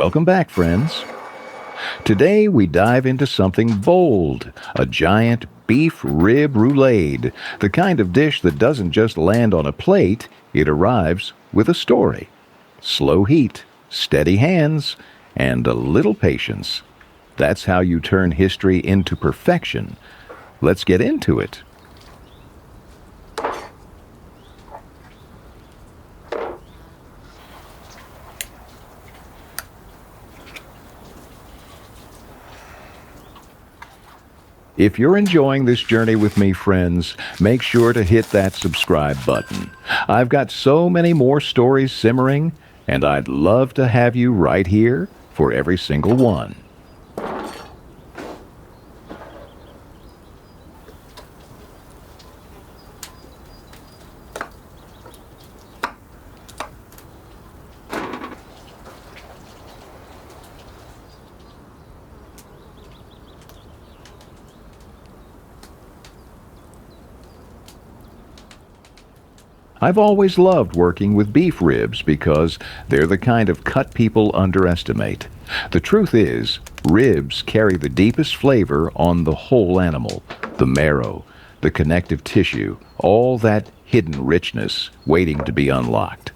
Welcome back, friends. Today we dive into something bold, a giant beef rib roulade, the kind of dish that doesn't just land on a plate, it arrives with a story. Slow heat, steady hands, and a little patience. That's how you turn history into perfection. Let's get into it. If you're enjoying this journey with me, friends, make sure to hit that subscribe button. I've got so many more stories simmering, and I'd love to have you right here for every single one. I've always loved working with beef ribs because they're the kind of cut people underestimate. The truth is, ribs carry the deepest flavor on the whole animal. The marrow, the connective tissue, all that hidden richness waiting to be unlocked.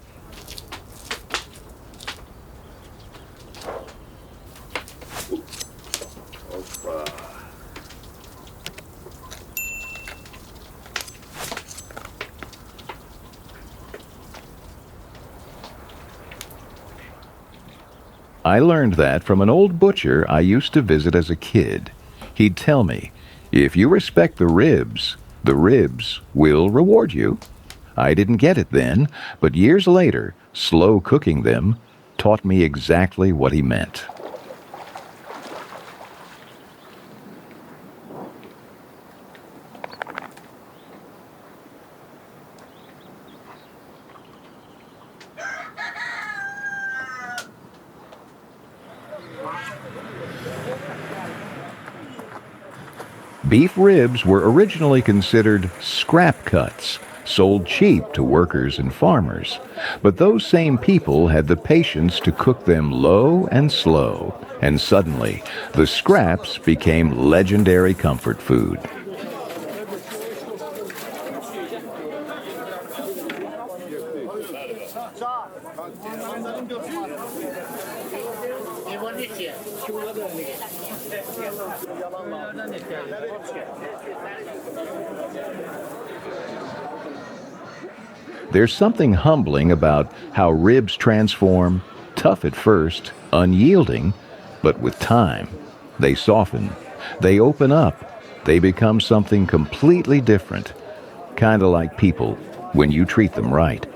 I learned that from an old butcher I used to visit as a kid. He'd tell me, if you respect the ribs will reward you. I didn't get it then, but years later, slow cooking them taught me exactly what he meant. Beef ribs were originally considered scrap cuts, sold cheap to workers and farmers. But those same people had the patience to cook them low and slow, and suddenly the scraps became legendary comfort food. There's something humbling about how ribs transform, tough at first, unyielding, but with time, they soften, they open up, they become something completely different, kind of like people when you treat them right.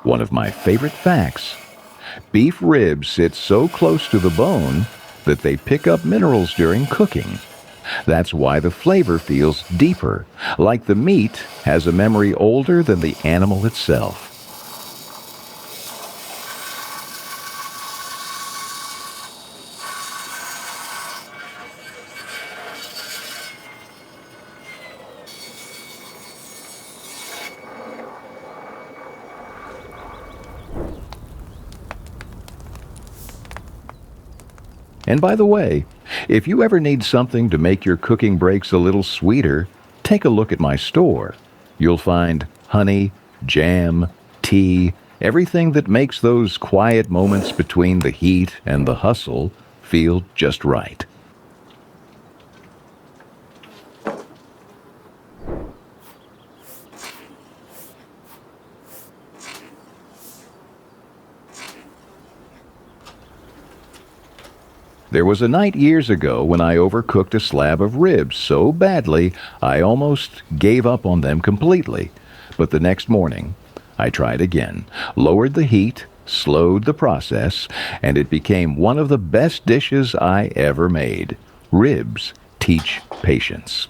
One of my favorite facts, beef ribs sit so close to the bone that they pick up minerals during cooking. That's why the flavor feels deeper, like the meat has a memory older than the animal itself. And by the way, if you ever need something to make your cooking breaks a little sweeter, take a look at my store. You'll find honey, jam, tea, everything that makes those quiet moments between the heat and the hustle feel just right. There was a night years ago when I overcooked a slab of ribs so badly I almost gave up on them completely. But the next morning, I tried again, lowered the heat, slowed the process, and it became one of the best dishes I ever made. Ribs teach patience.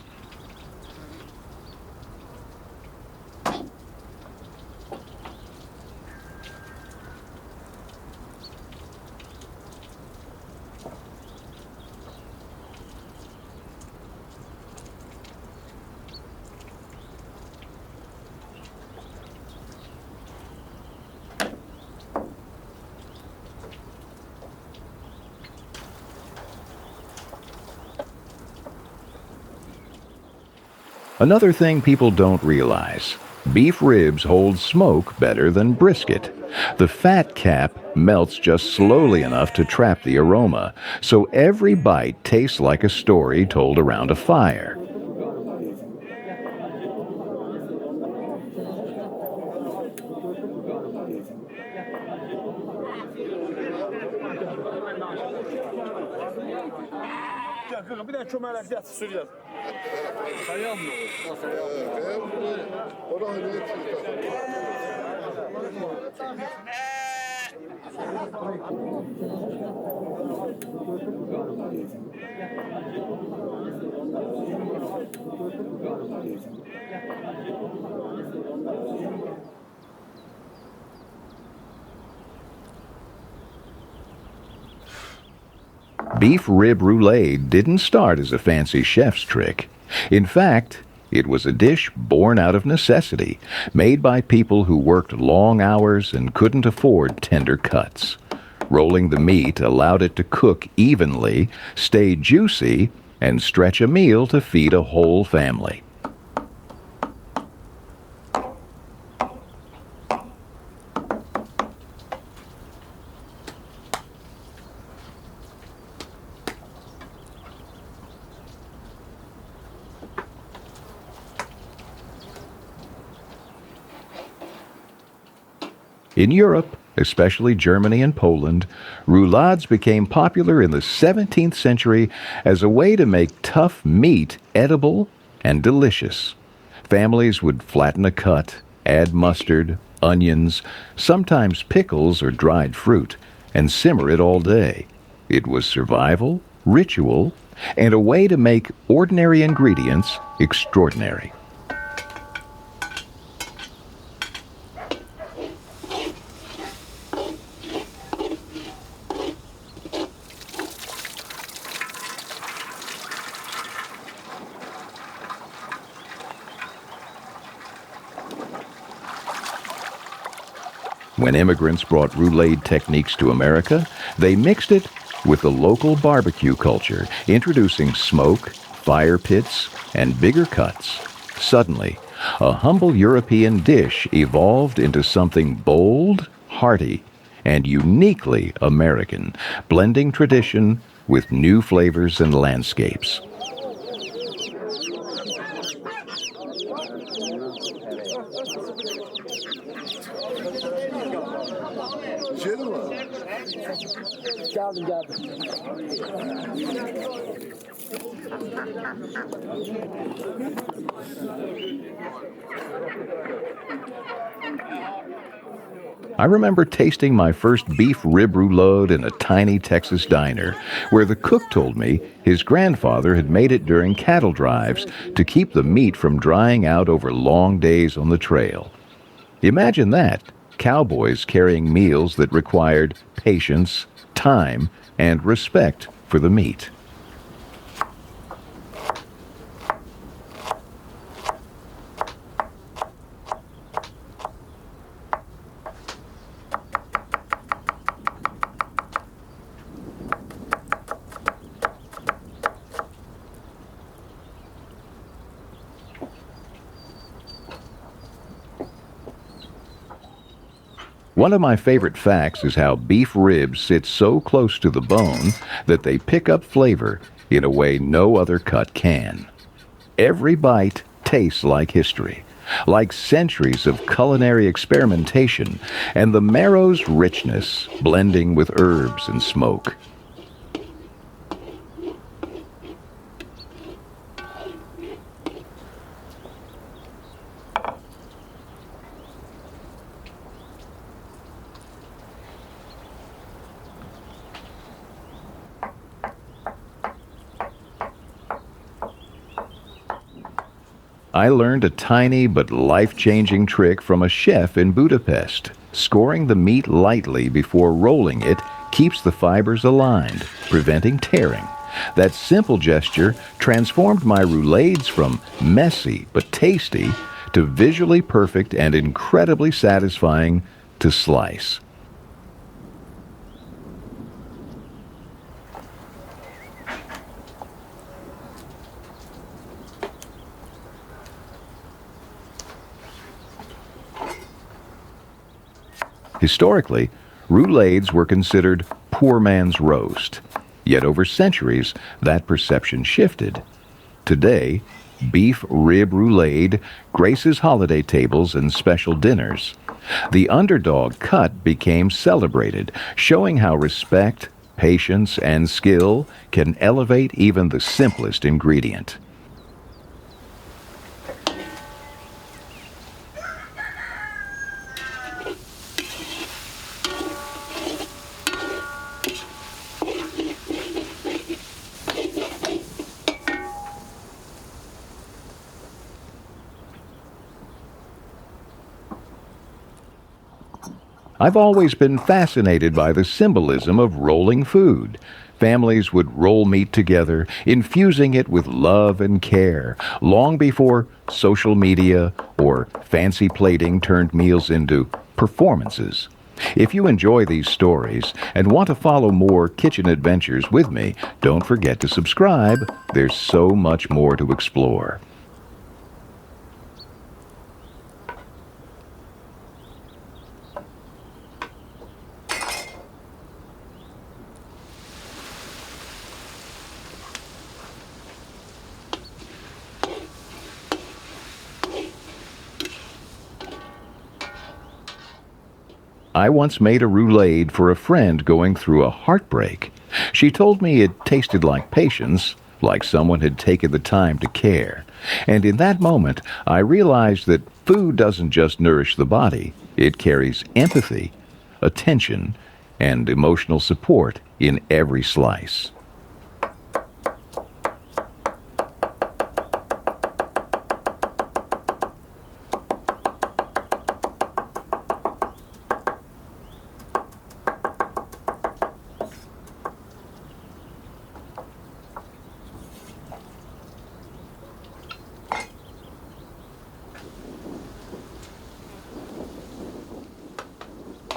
Another thing people don't realize, beef ribs hold smoke better than brisket. The fat cap melts just slowly enough to trap the aroma, so every bite tastes like a story told around a fire. Beef rib roulade didn't start as a fancy chef's trick. In fact, it was a dish born out of necessity, made by people who worked long hours and couldn't afford tender cuts. Rolling the meat allowed it to cook evenly, stay juicy, and stretch a meal to feed a whole family. In Europe, especially Germany and Poland, roulades became popular in the 17th century as a way to make tough meat edible and delicious. Families would flatten a cut, add mustard, onions, sometimes pickles or dried fruit, and simmer it all day. It was survival, ritual, and a way to make ordinary ingredients extraordinary. When immigrants brought roulade techniques to America, they mixed it with the local barbecue culture, introducing smoke, fire pits, and bigger cuts. Suddenly, a humble European dish evolved into something bold, hearty, and uniquely American, blending tradition with new flavors and landscapes. I remember tasting my first beef rib roulade in a tiny Texas diner, where the cook told me his grandfather had made it during cattle drives to keep the meat from drying out over long days on the trail. Imagine that, cowboys carrying meals that required patience, time, and respect for the meat. One of my favorite facts is how beef ribs sit so close to the bone that they pick up flavor in a way no other cut can. Every bite tastes like history, like centuries of culinary experimentation, and the marrow's richness blending with herbs and smoke. I learned a tiny but life-changing trick from a chef in Budapest. Scoring the meat lightly before rolling it keeps the fibers aligned, preventing tearing. That simple gesture transformed my roulades from messy but tasty to visually perfect and incredibly satisfying to slice. Historically, roulades were considered poor man's roast. Yet over centuries, that perception shifted. Today, beef rib roulade graces holiday tables and special dinners. The underdog cut became celebrated, showing how respect, patience, and skill can elevate even the simplest ingredient. I've always been fascinated by the symbolism of rolling food. Families would roll meat together, infusing it with love and care, long before social media or fancy plating turned meals into performances. If you enjoy these stories and want to follow more kitchen adventures with me, don't forget to subscribe. There's so much more to explore. I once made a roulade for a friend going through a heartbreak. She told me it tasted like patience, like someone had taken the time to care. And in that moment, I realized that food doesn't just nourish the body, it carries empathy, attention, and emotional support in every slice.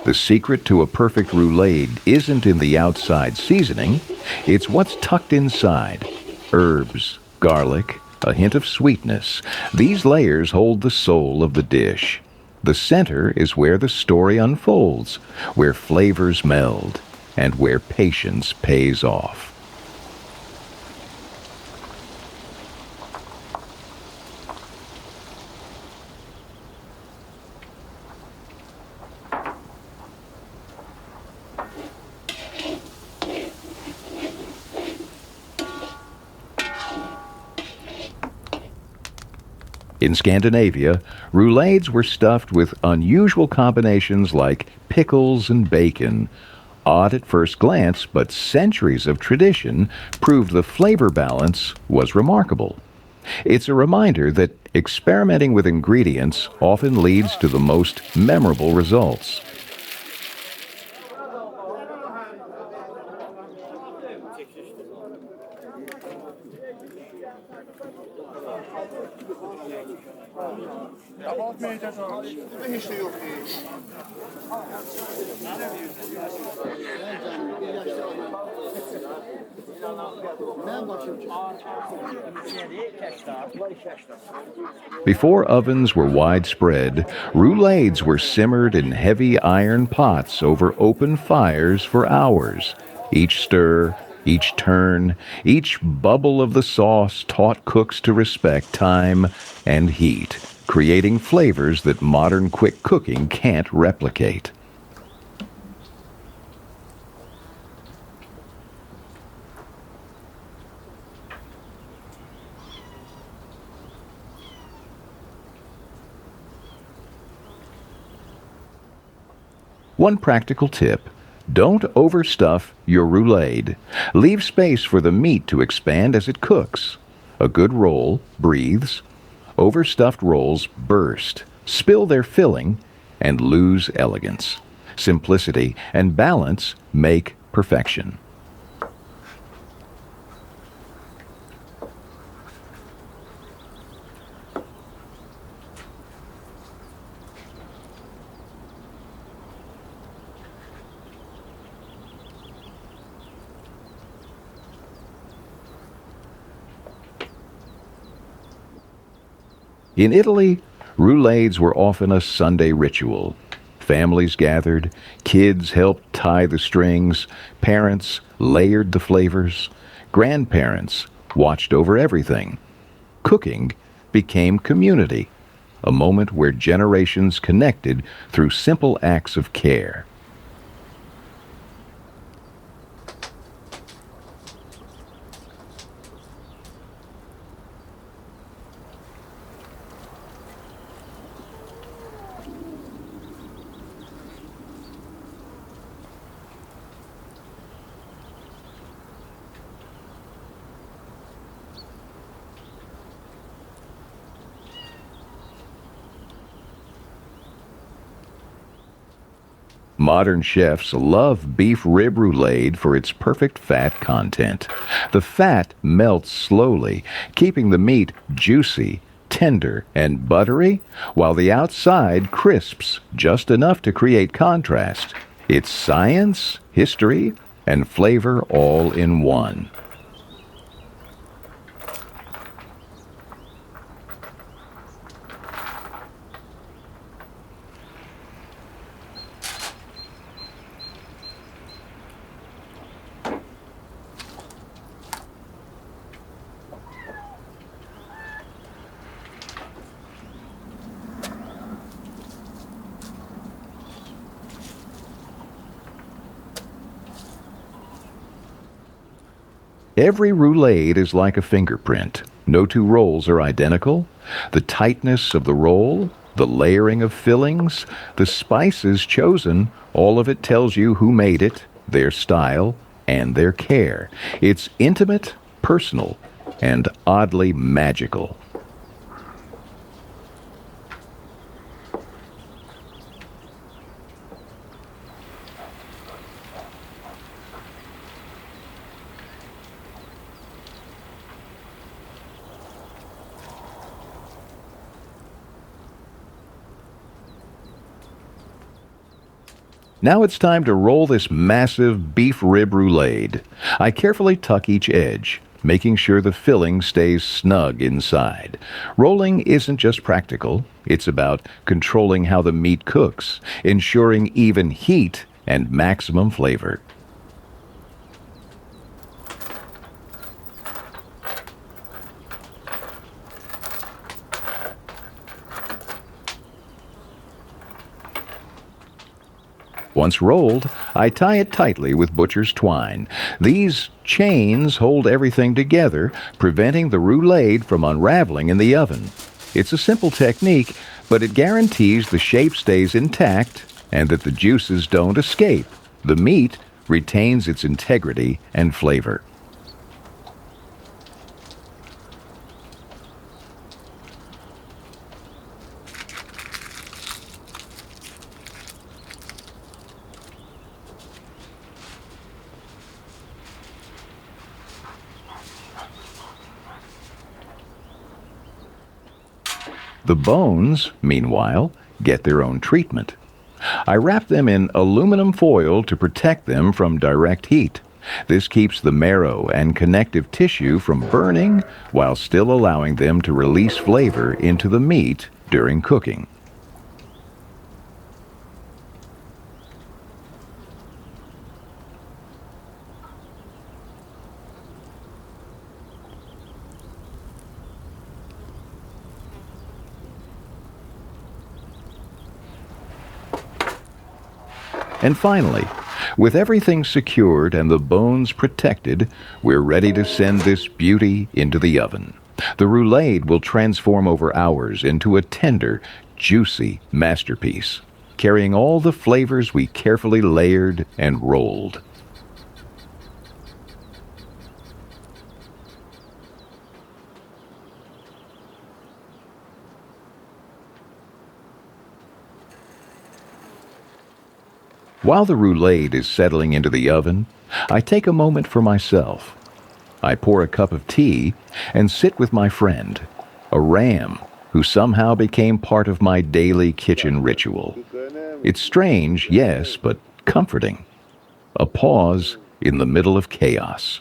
The secret to a perfect roulade isn't in the outside seasoning, it's what's tucked inside. Herbs, garlic, a hint of sweetness. These layers hold the soul of the dish. The center is where the story unfolds, where flavors meld, and where patience pays off. In Scandinavia, roulades were stuffed with unusual combinations like pickles and bacon. Odd at first glance, but centuries of tradition proved the flavor balance was remarkable. It's a reminder that experimenting with ingredients often leads to the most memorable results. Before ovens were widespread, roulades were simmered in heavy iron pots over open fires for hours. Each stir, each turn, each bubble of the sauce taught cooks to respect time and heat, creating flavors that modern quick cooking can't replicate. One practical tip: don't overstuff your roulade. Leave space for the meat to expand as it cooks. A good roll breathes. overstuffed rolls burst, spill their filling, and lose elegance. Simplicity and balance make perfection. In Italy, roulades were often a Sunday ritual. Families gathered, kids helped tie the strings, parents layered the flavors, grandparents watched over everything. Cooking became community, a moment where generations connected through simple acts of care. Modern chefs love beef rib roulade for its perfect fat content. The fat melts slowly, keeping the meat juicy, tender, and buttery, while the outside crisps just enough to create contrast. It's science, history, and flavor all in one. Every roulade is like a fingerprint. No two rolls are identical. The tightness of the roll, the layering of fillings, the spices chosen, all of it tells you who made it, their style, and their care. It's intimate, personal, and oddly magical. Now it's time to roll this massive beef rib roulade. I carefully tuck each edge, making sure the filling stays snug inside. Rolling isn't just practical, it's about controlling how the meat cooks, ensuring even heat and maximum flavor. Once rolled, I tie it tightly with butcher's twine. These chains hold everything together, preventing the roulade from unraveling in the oven. It's a simple technique, but it guarantees the shape stays intact and that the juices don't escape. The meat retains its integrity and flavor. The bones, meanwhile, get their own treatment. I wrap them in aluminum foil to protect them from direct heat. This keeps the marrow and connective tissue from burning while still allowing them to release flavor into the meat during cooking. And finally, with everything secured and the bones protected, we're ready to send this beauty into the oven. The roulade will transform over hours into a tender, juicy masterpiece, carrying all the flavors we carefully layered and rolled. While the roulade is settling into the oven, I take a moment for myself. I pour a cup of tea and sit with my friend, a ram who somehow became part of my daily kitchen ritual. It's strange, yes, but comforting. A pause in the middle of chaos.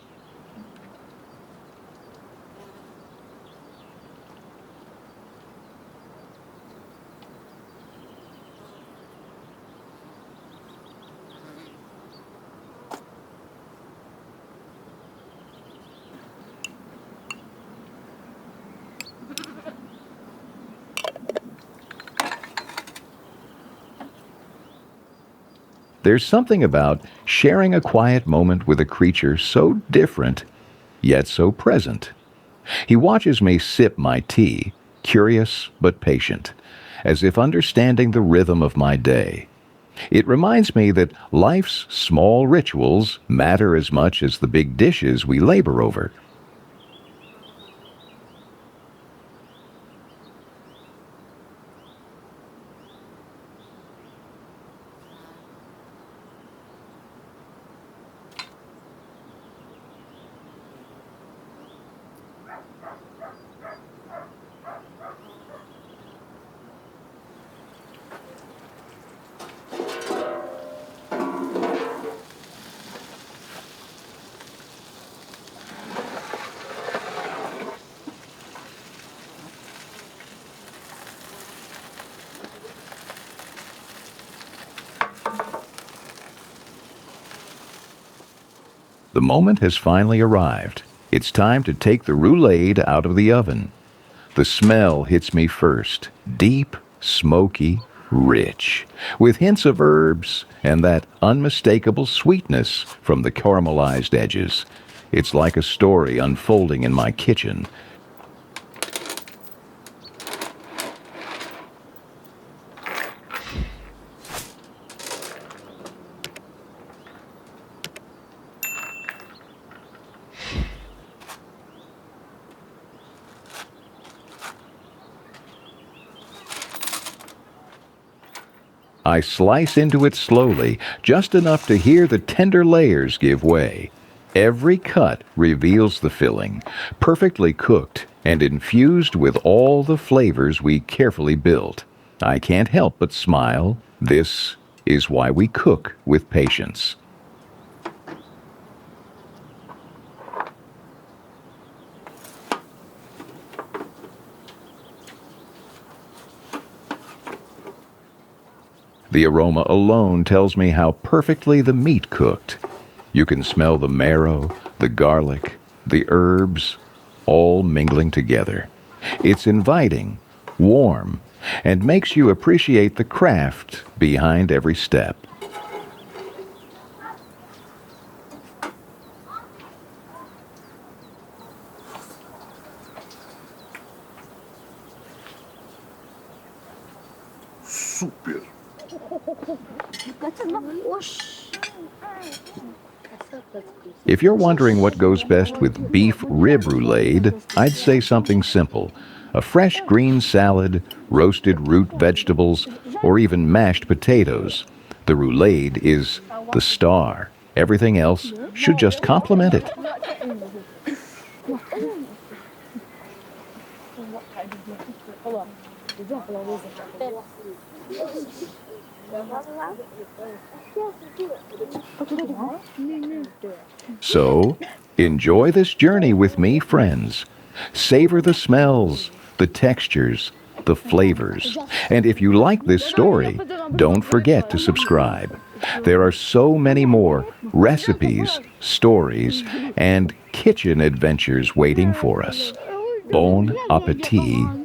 There's something about sharing a quiet moment with a creature so different, yet so present. He watches me sip my tea, curious but patient, as if understanding the rhythm of my day. It reminds me that life's small rituals matter as much as the big dishes we labor over. The moment has finally arrived. It's time to take the roulade out of the oven. The smell hits me first, deep, smoky, rich, with hints of herbs and that unmistakable sweetness from the caramelized edges. It's like a story unfolding in my kitchen. I slice into it slowly, just enough to hear the tender layers give way. Every cut reveals the filling, perfectly cooked and infused with all the flavors we carefully built. I can't help but smile. This is why we cook with patience. The aroma alone tells me how perfectly the meat cooked. You can smell the marrow, the garlic, the herbs, all mingling together. It's inviting, warm, and makes you appreciate the craft behind every step. Super. If you're wondering what goes best with beef rib roulade, I'd say something simple. A fresh green salad, roasted root vegetables, or even mashed potatoes. The roulade is the star. Everything else should just complement it. So, enjoy this journey with me, friends. Savor the smells, the textures, the flavors. And if you like this story, don't forget to subscribe. There are so many more recipes, stories, and kitchen adventures waiting for us. Bon appetit.